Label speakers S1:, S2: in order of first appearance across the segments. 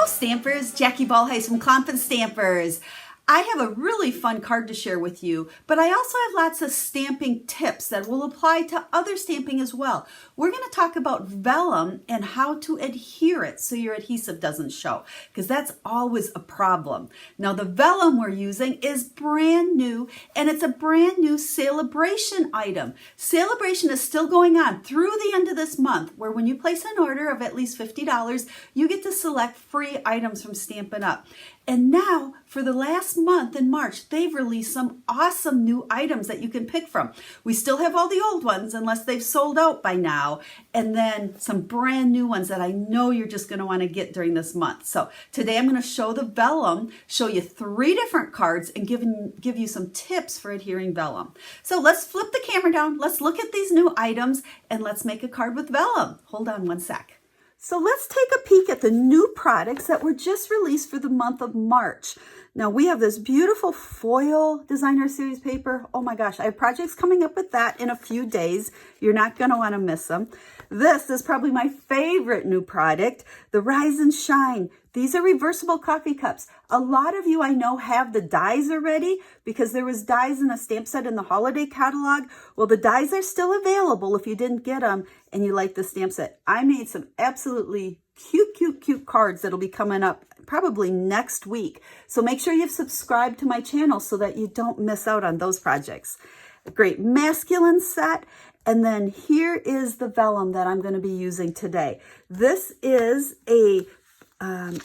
S1: Hello Stampers, Jackie Ballheis from Clomp & Stampers. I have a really fun card to share with you, but I also have lots of stamping tips that will apply to other stamping as well. We're going to talk about vellum and how to adhere it so your adhesive doesn't show, because that's always a problem. Now the vellum we're using is brand new, and it's a brand new celebration item. Celebration is still going on through the end of this month, where when you place an order of at least $50, you get to select free items from Stampin' Up! And now, for the last month in March, they've released some awesome new items that you can pick from. We still have all the old ones, unless they've sold out by now, and then some brand new ones that I know you're just going to want to get during this month. So today I'm going to show the vellum, show you 3 different cards, and give you some tips for adhering vellum. So let's flip the camera down, let's look at these new items, and let's make a card with vellum. Hold on one sec. So let's take a peek at the new products that were just released for the month of March. Now we have this beautiful foil designer series paper. Oh my gosh, I have projects coming up with that in a few days. You're not going to want to miss them. This is probably my favorite new product, the Rise and Shine. These are reversible coffee cups. A lot of you I know have the dies already because there was dies in a stamp set in the holiday catalog. Well, the dies are still available if you didn't get them and you like the stamp set. I made some absolutely cute cards that'll be coming up probably next week. So make sure you've subscribed to my channel so that you don't miss out on those projects. A great masculine set. And then here is the vellum that I'm going to be using today. This is a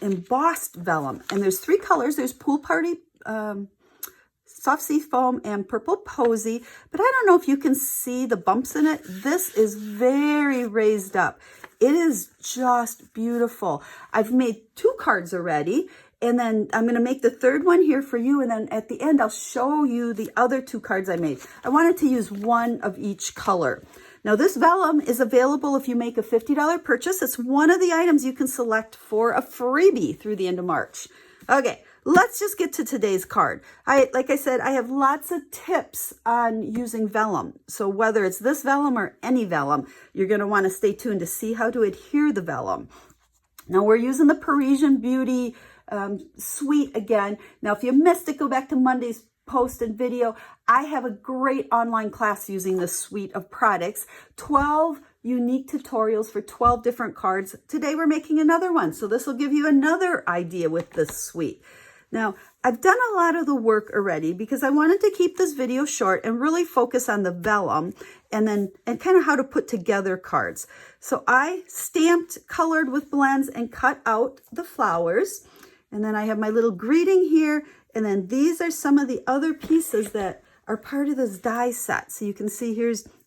S1: embossed vellum, and there's 3 colors. There's Pool Party, Soft Sea Foam, and Purple Posy, but I don't know if you can see the bumps in it. This is very raised up. It is just beautiful. I've made 2 cards already, and then I'm going to make the 3rd one here for you, and then at the end I'll show you the other 2 cards I made. I wanted to use 1 of each color. Now this vellum is available if you make a $50 purchase. It's one of the items you can select for a freebie through the end of March. Okay, let's just get to today's card. Like I said, I have lots of tips on using vellum. So whether it's this vellum or any vellum, you're going to want to stay tuned to see how to adhere the vellum. Now we're using the Parisian Beauty suite again. Now if you missed it, go back to Monday's post and video. I have a great online class using this suite of products, 12 unique tutorials for 12 different cards. Today we're making another one, so this will give you another idea with this suite. Now, I've done a lot of the work already because I wanted to keep this video short and really focus on the vellum and kind of how to put together cards. So I stamped, colored with blends, and cut out the flowers. And then I have my little greeting here. And then these are some of the other pieces that are part of this die set. So you can see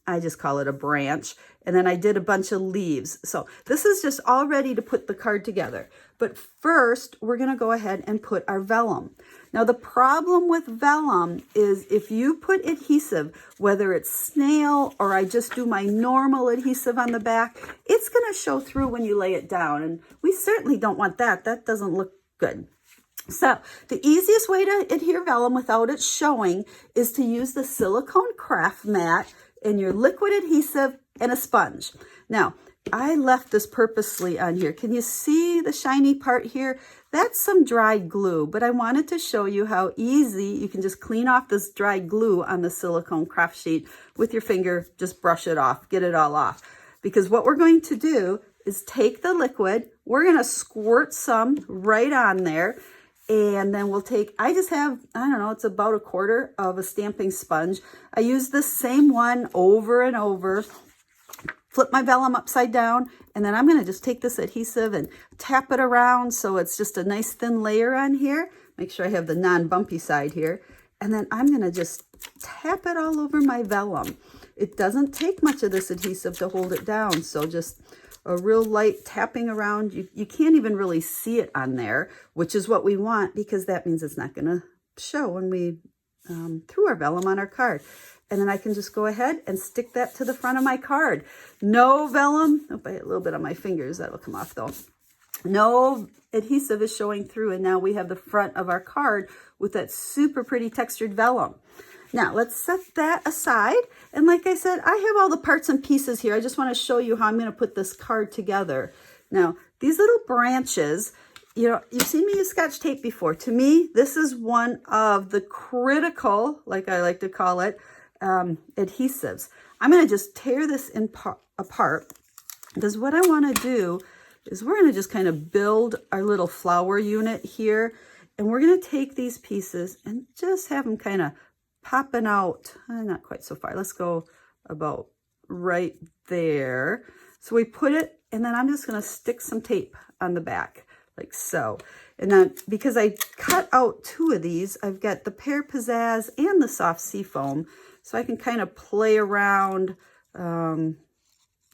S1: I just call it a branch. And then I did a bunch of leaves. So this is just all ready to put the card together. But first, we're going to go ahead and put our vellum. Now, the problem with vellum is if you put adhesive, whether it's snail or I just do my normal adhesive on the back, it's going to show through when you lay it down. And we certainly don't want that. That doesn't look good. So the easiest way to adhere vellum without it showing is to use the silicone craft mat and your liquid adhesive and a sponge. Now, I left this purposely on here. Can you see the shiny part here? That's some dried glue, but I wanted to show you how easy you can just clean off this dried glue on the silicone craft sheet with your finger. Just brush it off, get it all off. Because what we're going to do is take the liquid, we're going to squirt some right on there. And then we'll take, I just have, I don't know, it's about 1/4 of a stamping sponge. I use the same one over and over, flip my vellum upside down, and then I'm going to just take this adhesive and tap it around so it's just a nice thin layer on here. Make sure I have the non-bumpy side here. And then I'm going to just tap it all over my vellum. It doesn't take much of this adhesive to hold it down, so just a real light tapping around. You can't even really see it on there, which is what we want because that means it's not going to show when we threw our vellum on our card. And then I can just go ahead and stick that to the front of my card. No vellum. Oh, I hit a little bit on my fingers. That'll come off though. No adhesive is showing through, and now we have the front of our card with that super pretty textured vellum. Now let's set that aside. And like I said, I have all the parts and pieces here. I just want to show you how I'm going to put this card together. Now, these little branches, you know, you've seen me use Scotch tape before. To me, this is one of the critical, like I like to call it, adhesives. I'm going to just tear this apart, because what I want to do is we're going to just kind of build our little flower unit here. And we're going to take these pieces and just have them kind of popping out. Not quite so far. Let's go about right there. So we put it, and then I'm just going to stick some tape on the back like so. And then because I cut out 2 of these, I've got the Pear Pizzazz and the Soft Seafoam. So I can kind of play around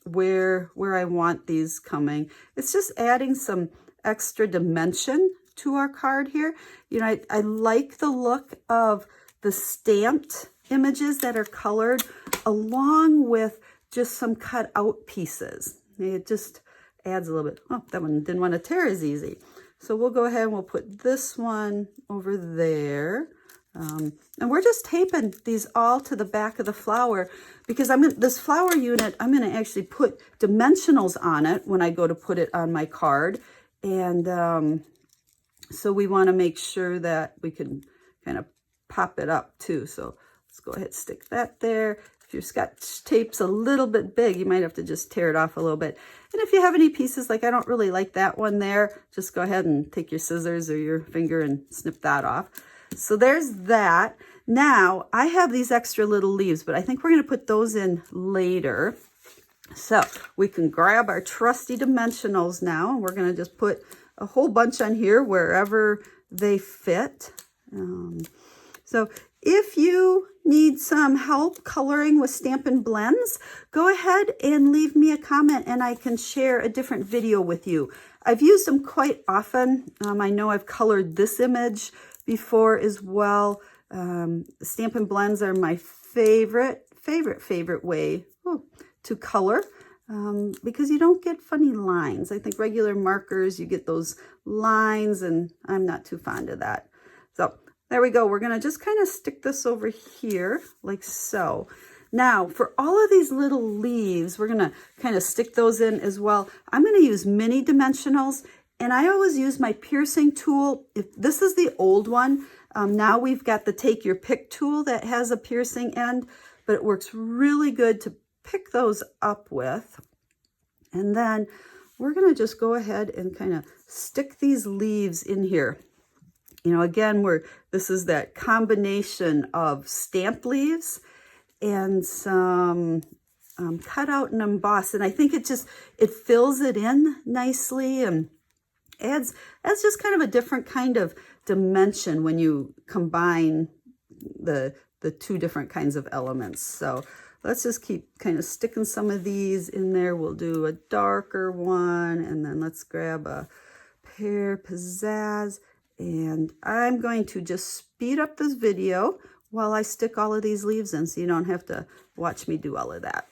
S1: where I want these coming. It's just adding some extra dimension to our card here. You know, I like the look of the stamped images that are colored along with just some cut out pieces. It just adds a little bit. Oh, that one didn't want to tear as easy. So we'll go ahead and we'll put this one over there. And we're just taping these all to the back of the flower, because this flower unit, I'm going to actually put dimensionals on it when I go to put it on my card. And so we want to make sure that we can kind of pop it up too. So let's go ahead and stick that there. If your Scotch tape's a little bit big, you might have to just tear it off a little bit. And if you have any pieces, like I don't really like that one there, just go ahead and take your scissors or your finger and snip that off. So there's that. Now I have these extra little leaves, but I think we're going to put those in later. So we can grab our trusty dimensionals now, and we're going to just put a whole bunch on here wherever they fit. So if you need some help coloring with Stampin' Blends, go ahead and leave me a comment and I can share a different video with you. I've used them quite often. I know I've colored this image before as well. Stampin' Blends are my favorite way to color. Because you don't get funny lines. I think regular markers, you get those lines, and I'm not too fond of that. So there we go. We're going to just kind of stick this over here like so. Now, for all of these little leaves, we're going to kind of stick those in as well. I'm going to use mini dimensionals, and I always use my piercing tool. If this is the old one, now we've got the Take Your Pick tool that has a piercing end, but it works really good to pick those up with. And then we're going to just go ahead and kind of stick these leaves in here. You know, again, this is that combination of stamped leaves and some cut out and embossed. And I think it fills it in nicely and adds just kind of a different kind of dimension when you combine the 2 different kinds of elements. So let's just keep kind of sticking some of these in there. We'll do a darker one, and then let's grab a Pear Pizzazz. And I'm going to just speed up this video while I stick all of these leaves in, so you don't have to watch me do all of that.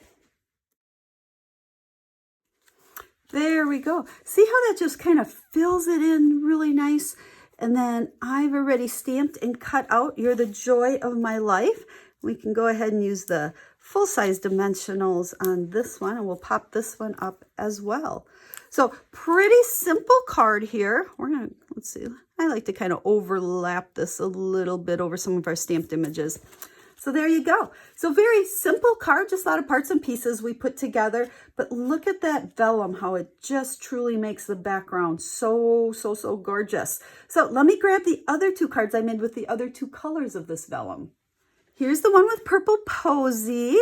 S1: There we go. See how that just kind of fills it in really nice? And then I've already stamped and cut out You're the Joy of My Life. We can go ahead and use the full-size dimensionals on this one, and we'll pop this one up as well. So pretty simple card here. We're going to, let's see, I like to kind of overlap this a little bit over some of our stamped images. So there you go. So very simple card, just a lot of parts and pieces we put together. But look at that vellum, how it just truly makes the background so gorgeous. So let me grab the other 2 cards I made with the other 2 colors of this vellum. Here's the one with purple posy.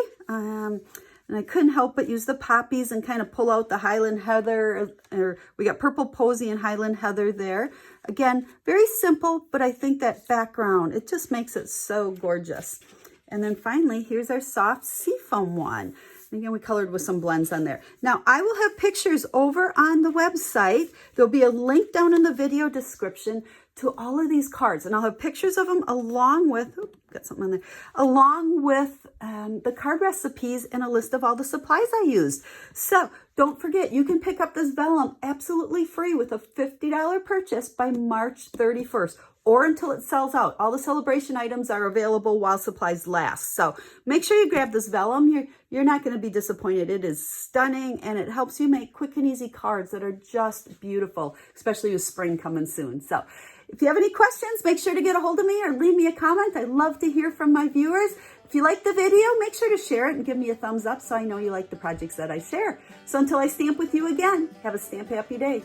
S1: And I couldn't help but use the poppies and kind of pull out the Highland Heather. Or we got purple posy and Highland Heather there. Again, very simple, but I think that background, it just makes it so gorgeous. And then finally, here's our soft seafoam one. And again, we colored with some blends on there. Now, I will have pictures over on the website. There'll be a link down in the video description to all of these cards. And I'll have pictures of them along with, got something on there, along with the card recipes and a list of all the supplies I used. So don't forget, you can pick up this vellum absolutely free with a $50 purchase by March 31st. or until it sells out. All the celebration items are available while supplies last. So make sure you grab this vellum. You're not going to be disappointed. It is stunning, and it helps you make quick and easy cards that are just beautiful, especially with spring coming soon. So if you have any questions, make sure to get a hold of me or leave me a comment. I love to hear from my viewers. If you like the video, make sure to share it and give me a thumbs up so I know you like the projects that I share. So until I stamp with you again, have a stamp happy day.